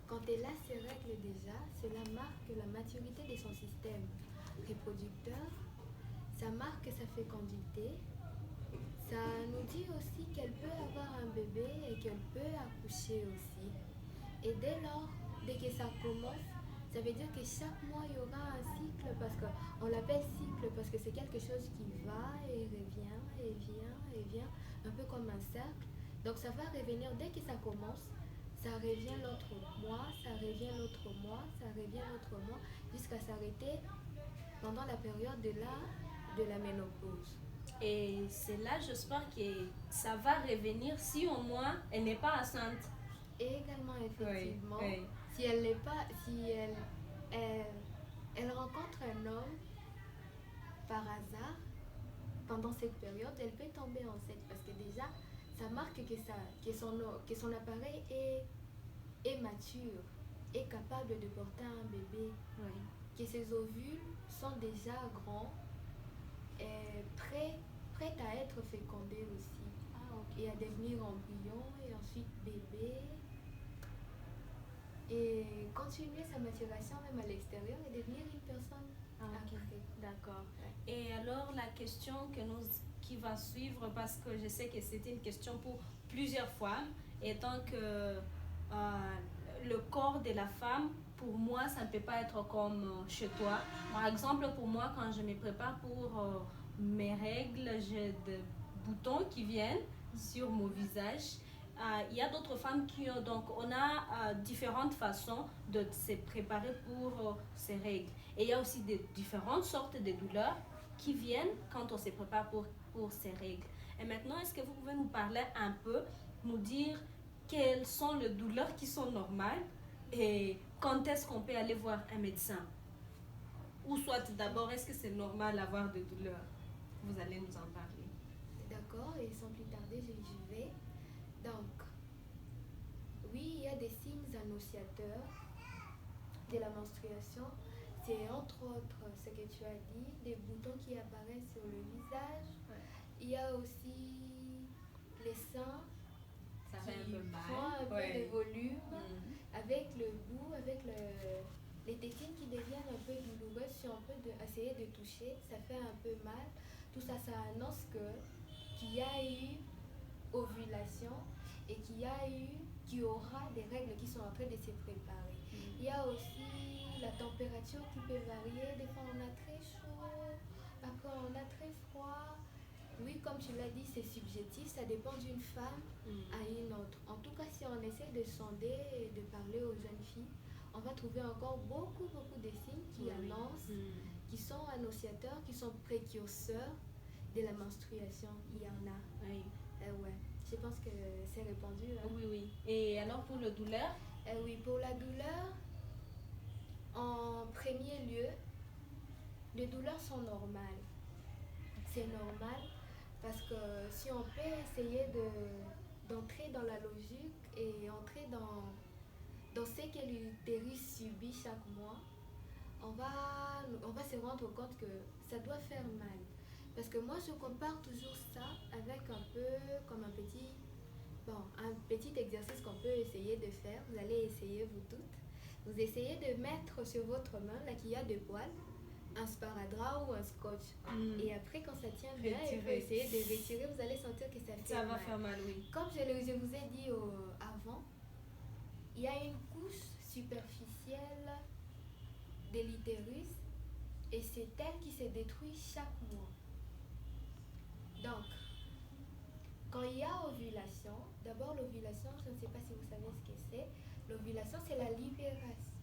Quand elle a ses règles déjà, cela marque la maturité de son système reproducteur, ça marque sa fécondité, ça nous dit aussi qu'elle peut avoir un bébé et qu'elle peut accoucher aussi. Et dès lors, dès que ça commence, ça veut dire que chaque mois il y aura un cycle parce qu'on l'appelle cycle parce que c'est quelque chose qui va et revient et vient et vient, un peu comme un cercle. Donc ça va revenir dès que ça commence, ça revient l'autre mois, ça revient l'autre mois, ça revient l'autre mois, jusqu'à s'arrêter pendant la période de la ménopause. Et c'est là, j'espère que ça va revenir si au moins elle n'est pas enceinte. Et également, effectivement, Oui, oui. si elle n'est pas, si elle, elle rencontre un homme par hasard pendant cette période, elle peut tomber enceinte parce que déjà, ça marque que son appareil est mature, est capable de porter un bébé, Oui. que ses ovules sont déjà grands et prêts à être fécondés aussi. Ah, ok. Et à devenir embryon et ensuite bébé et continuer sa maturation même à l'extérieur et devenir une personne Ok, après. d'accord. Ouais. Et alors la question qui va suivre, parce que je sais que c'était une question pour plusieurs femmes, étant que le corps de la femme, pour moi, ça ne peut pas être comme chez toi. Par exemple, pour moi, quand je me prépare pour mes règles, j'ai des boutons qui viennent sur mon visage. Il y a d'autres femmes qui ont, donc on a différentes façons de se préparer pour ces règles. Et il y a aussi différentes sortes de douleurs qui viennent quand on se prépare pour ces règles. Et maintenant, est-ce que vous pouvez nous parler un peu, nous dire quelles sont les douleurs qui sont normales et quand est-ce qu'on peut aller voir un médecin? Ou soit d'abord, est-ce que c'est normal d'avoir des douleurs? Vous allez nous en parler. D'accord, et sans plus tarder, j'y vais. Donc, oui, il y a des signes annonciateurs de la menstruation. C'est entre autres ce que tu as dit, des boutons qui apparaissent sur le visage. Ouais. Il y a aussi les seins Ça qui fait un peu mal. prend un peu de volume, avec le bout, avec les tétines qui deviennent un peu douloureuses si on peut essayer de toucher, ça fait un peu mal. Tout ça, ça annonce qu'il y a eu ovulation et qu'il y aura des règles qui sont en train de se préparer. Il y a aussi la température qui peut varier. Des fois, on a très chaud, après, on a très froid. Oui, comme tu l'as dit, c'est subjectif, ça dépend d'une femme à une autre. En tout cas, si on essaie de sonder et de parler aux jeunes filles, on va trouver encore beaucoup de signes qui annoncent, qui sont annonciateurs, qui sont précurseurs de la menstruation. Il y en a. Oui. Ouais. Je pense que c'est répondu. Hein. Oui, oui. Et alors pour la douleur? Oui, pour la douleur, en premier lieu, les douleurs sont normales. C'est normal parce que si on peut essayer d'entrer dans la logique et entrer dans ce que l'utérus subit chaque mois, on va se rendre compte que ça doit faire mal. Parce que moi, je compare toujours ça avec un peu comme un petit exercice qu'on peut essayer de faire. Vous allez essayer, vous toutes. Vous essayez de mettre sur votre main, là, qu'il y a deux poils, un sparadrap ou un scotch. Et après, quand ça tient bien, il faut essayer de retirer. Vous allez sentir que ça fait Ça mal. va faire mal, oui. Comme je vous ai dit avant, il y a une couche superficielle de l'utérus et c'est elle qui se détruit chaque mois. Donc, quand il y a ovulation, d'abord l'ovulation, je ne sais pas si vous savez ce que c'est. L'ovulation, c'est la libération